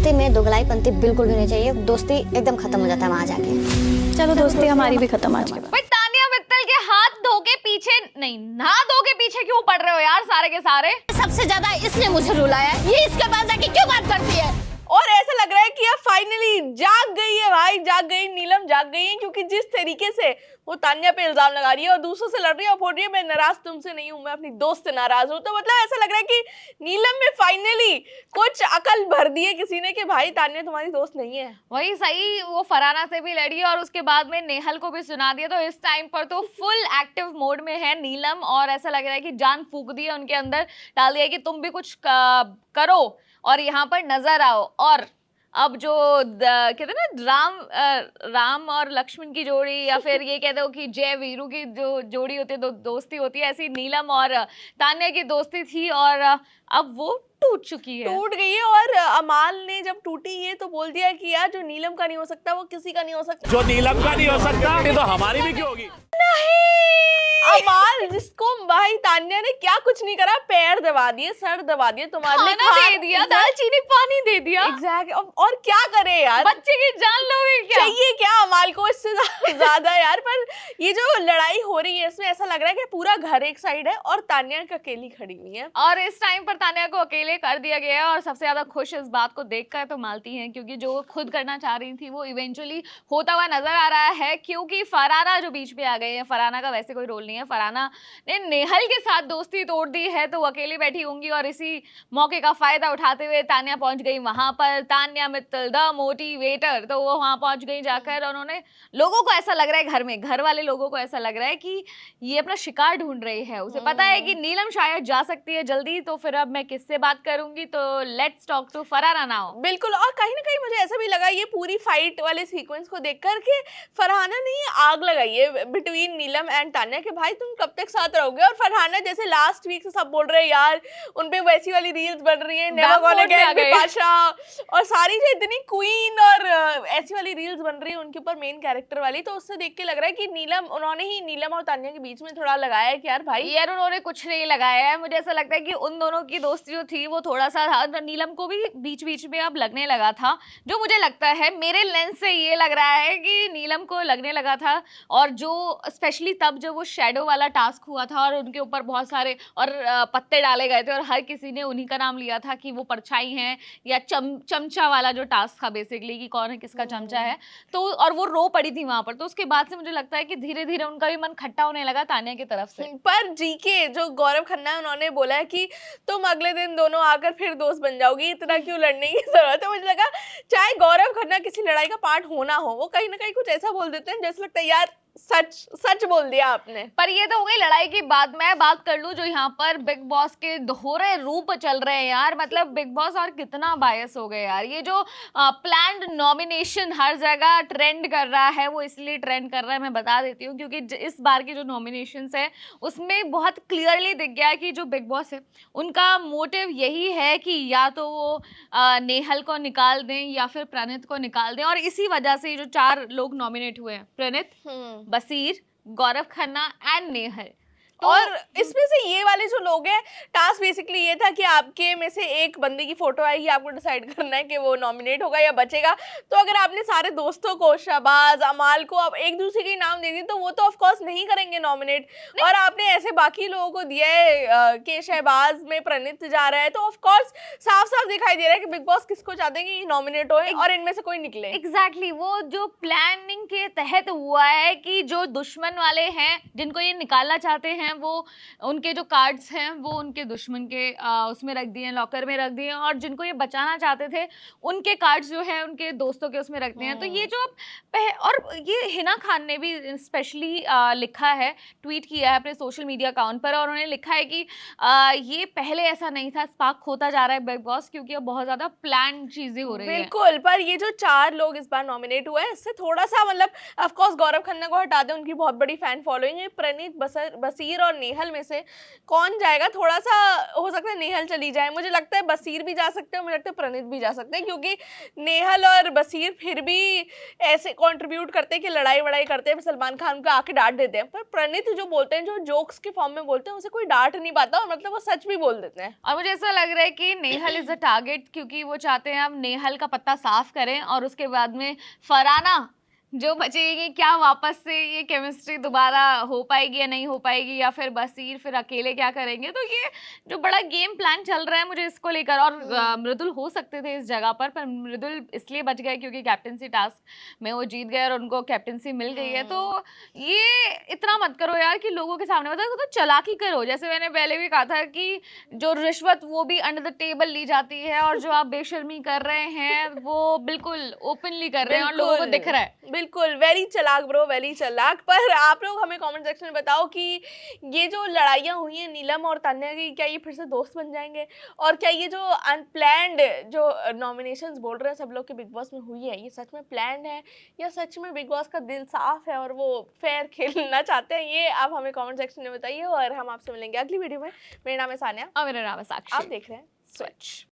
दोस्ती में दोगलाईपंती बिल्कुल भी नहीं चाहिए, दोस्ती एकदम खत्म हो जाता है वहां जाके। चलो दोस्ती हमारी भी खत्म आज के बाद। भाई तानिया मित्तल के हाथ धो के पीछे नहीं, नहा धो के पीछे क्यों पड़ रहे हो यार सारे के सारे? सबसे ज्यादा इसने मुझे रुलाया, ये इसके पास जाके क्यों बात करती है? और ऐसा लग रहा है कि अब फाइनली जाग गई है भाई, जाग गई, नीलम जाग गई है, क्योंकि जिस तरीके से वो तान्या पे इल्जाम लगा रही है और दूसरों से लड़ रही है और बोल रही है मैं नाराज तुमसे नहीं हूँ, मैं अपनी दोस्त से नाराज हूँ, तो मतलब ऐसा लग रहा है कि नीलम में फाइनली कुछ अकल भर दी है किसी ने कि भाई तान्या तुम्हारी दोस्त नहीं है। वही सही, वो फरहाना से भी लड़ी और उसके बाद में नेहल को भी सुना दिया, तो इस टाइम पर तो फुल एक्टिव मोड में है नीलम और ऐसा लग रहा है कि जान फूंक दी है उनके अंदर, डाल दिया कि तुम भी कुछ करो और यहाँ पर नजर आओ। और अब जो कहते हैं ना राम और लक्ष्मण की जोड़ी या फिर ये कहते हो कि जय वीरू की जो जोड़ी होती है, दोस्ती होती है, ऐसी नीलम और तान्या की दोस्ती थी और अब वो टूट चुकी है, टूट गई है। और अमाल ने जब टूटी है तो बोल दिया कि यार जो नीलम का नहीं हो सकता वो किसी का नहीं हो सकता, जो नीलम का नहीं हो सकता ये तो हमारी भी क्यों होगी। अमाल जिसको भाई तान्या ने क्या कुछ नहीं करा, पैर दबा दिए, सर दबा दिए, तुम्हारे खाना दे दिया, दालचीनी पानी दे दिया, एग्जैक्ट। और क्या करे यार, बच्चे की जान लोगे क्या? चाहिए क्या अमाल को इससे ज्यादा यार। पर ये जो लड़ाई हो रही है इसमें ऐसा लग रहा है कि पूरा घर एक साइड है और तान्या अकेली खड़ी हुई है और इस टाइम पर तान्या को अकेले कर दिया गया है और सबसे ज्यादा खुश इस बात को देखकर तो मालती हैं, क्योंकि जो खुद करना चाह रही थी वो इवेंचुअली होता हुआ नजर आ रहा है, क्योंकि फरहाना जो बीच में आ गई है, फरहाना का वैसे कोई रोल नहीं है, फरहाना ने नेहल के साथ दोस्ती तोड़ दी है, तो वो अकेली बैठी होंगी और इसी मौके का फायदा उठाते हुए तान्या पहुंच गई वहां पर। तान्या मित्तल द मोटिवेटर, तो वो वहां पहुंच गई जाकर, उन्होंने लोगों को ऐसा लग रहा है, घर में घर वाले लोगों को ऐसा लग रहा है कि ये अपना शिकार ढूंढ रही है, उसे पता है कि नीलम शायद जा सकती है जल्दी, तो फिर अब मैं किससे बात करूंगी, तो let's talk to Farhana now. बिल्कुल। और कहीं ना कहीं मुझे ऐसा भी लगा ये पूरी फाइट वाले सीक्वेंस को देखकर कि फरहाना ने आग लगाई है बिटवीन नीलम एंड तान्या कि भाई तुम कब तक साथ रहोगे। और फरहाना जैसे लास्ट वीक से सब बोल रहे हैं यार उन पे वैसी वाली रील्स बन रही है, नेवर गोना गेट बिपाशा और सारी जो इतनी क्वीन और ऐसी वाली रील्स बन रही है उनके ऊपर मेन कैरेक्टर वाली, तो उससे देख के लग रहा है कि उन्होंने ही नीलम और तान्या के बीच में थोड़ा लगाया है कि यार भाई यार उन्होंने कुछ नहीं लगाया है। मुझे ऐसा लगता है कि उन दोनों की दोस्ती जो थी वो थोड़ा सा नीलम को भी बीच बीच में अब लगने लगा था, जो मुझे लगता है मेरे लेंस से ये लग रहा है कि नीलम को लगने लगा था। और जो स्पेशली तब जब वो शैडो वाला टास्क हुआ था और उनके ऊपर बहुत सारे और पत्ते डाले गए थे और हर किसी ने उन्हीं का नाम लिया था कि वो परछाई हैं या चमचा वाला जो टास्क था बेसिकली कि कौन है किसका चमचा है, तो और वो रो पड़ी थी वहां पर, तो उसके बाद से मुझे लगता है कि धीरे धीरे उनका भी मन खट्टा होने लगा तान्या की तरफ से। पर जीके जो गौरव खन्ना है उन्होंने बोला है कि तुम अगले दिन दोनों आकर फिर दोस्त बन जाओगी, इतना क्यों लड़ने की जरूरत है। मुझे लगा चाहे गौरव खन्ना किसी लड़ाई का पार्ट होना हो, वो कहीं ना कहीं कुछ ऐसा बोल देते हैं जैसे लगता है यार सच सच बोल दिया आपने। पर ये तो हो गई लड़ाई की बात। मैं बात कर लूं जो यहाँ पर बिग बॉस के दोहरे रूप चल रहे हैं यार, मतलब बिग बॉस और कितना बायस हो गए यार। ये जो प्लान्ड नॉमिनेशन हर जगह ट्रेंड कर रहा है, वो इसलिए ट्रेंड कर रहा है मैं बता देती हूँ, क्योंकि इस बार की जो नॉमिनेशंस है उसमें बहुत क्लियरली दिख गया कि जो बिग बॉस है उनका मोटिव यही है कि या तो वो नेहल को निकाल दें या फिर प्रणीत को निकाल दें, और इसी वजह से जो 4 लोग नॉमिनेट हुए हैं, प्रणीत, बसीर, गौरव खन्ना एंड नेहल। और इसमें से ये वाले जो लोग हैं, टास्क बेसिकली ये था कि आपके में से एक बंदे की फोटो आएगी, आपको डिसाइड करना है कि वो नॉमिनेट होगा या बचेगा। तो अगर आपने सारे दोस्तों को, शहबाज, अमाल को अब एक दूसरे के नाम दे दिए तो वो तो ऑफ कोर्स नहीं करेंगे नॉमिनेट, और आपने ऐसे बाकी लोगों को दिया है कि शहबाज में प्रणीत जा रहा है, तो ऑफ कोर्स साफ साफ दिखाई दे रहा है कि बिग बॉस किसको चाहते हैं कि नॉमिनेट होए और इनमें से कोई निकले। एग्जैक्टली वो जो प्लानिंग के तहत हुआ है कि जो दुश्मन वाले हैं जिनको ये निकालना चाहते हैं वो उनके जो कार्ड्स हैं वो उनके दुश्मन के उसमें रख दिए, लॉकर में रख दिए, और जिनको ये बचाना चाहते थे उनके कार्ड्स जो है उनके दोस्तों के उसमें रख दिए हैं। तो ये जो और ये हिना खान ने भी स्पेशली लिखा है, ट्वीट किया है अपने सोशल मीडिया अकाउंट पर, और उन्होंने लिखा है कि ये पहले ऐसा नहीं था, स्पार्क होता जा रहा है बिग बॉस क्योंकि अब बहुत ज्यादा प्लान चीजें हो रही है। बिल्कुल। पर ये जो 4 लोग इस बार नॉमिनेट हुए हैं इससे थोड़ा सा मतलब ऑफ कोर्स गौरव खन्ना को हटा दें, उनकी बहुत बड़ी फैन फॉलोइंग है, प्रणीत, बसीर और नेहल में से कौन जाएगा? थोड़ा सा हो सकता है नेहल चली जाए, मुझे लगता है बसीर भी जा सकते हैं, मुझे लगता है प्रणीत भी जा सकते हैं, क्योंकि नेहल और बसीर फिर भी ऐसे कंट्रीब्यूट करते हैं कि लड़ाई वड़ाई करते हैं, सलमान खान को आके डांट देते हैं, पर प्रणीत जो बोलते हैं, जो जोक्स के फॉर्म में बोलते हैं, उसे कोई डांट नहीं पाता, और मतलब वो सच भी बोल देते हैं। और मुझे ऐसा लग रहा है कि नेहल इज अ टारगेट, क्योंकि वो चाहते हैं अब नेहल का पत्ता साफ करें और उसके बाद में फरहाना जो बचेगी, क्या वापस से ये केमिस्ट्री दोबारा हो पाएगी या नहीं हो पाएगी, या फिर बसीर फिर अकेले क्या करेंगे। तो ये जो बड़ा गेम प्लान चल रहा है मुझे इसको लेकर, और मृदुल हो सकते थे इस जगह पर मृदुल इसलिए बच गए क्योंकि कैप्टनसी टास्क में वो जीत गए और उनको कैप्टनसी मिल गई है। तो ये इतना मत करो यार कि लोगों के सामने, मतलब तो चालाकी करो, जैसे मैंने पहले भी कहा था कि जो रिश्वत वो भी अंडर द टेबल ली जाती है, और जो आप बेशर्मी कर रहे हैं वो बिल्कुल ओपनली कर रहे हैं और लोगों को दिख रहा है। बिल्कुल, वेरी चालाक ब्रो, वेरी चालाक। पर आप लोग हमें कमेंट सेक्शन में बताओ कि ये जो लड़ाइयाँ हुई हैं नीलम और तान्या की, क्या ये फिर से दोस्त बन जाएंगे? और क्या ये जो अनप्लैंड जो नॉमिनेशंस बोल रहे हैं सब लोग के बिग बॉस में हुई है, ये सच में प्लान्ड है या सच में बिग बॉस का दिल साफ है और वो फेयर खेलना चाहते हैं? ये आप हमें कमेंट सेक्शन में बताइए, और हम आपसे मिलेंगे अगली वीडियो में। मेरा नाम है सानिया और मेरा नाम है साक्षी। आप देख रहे हैं स्विच।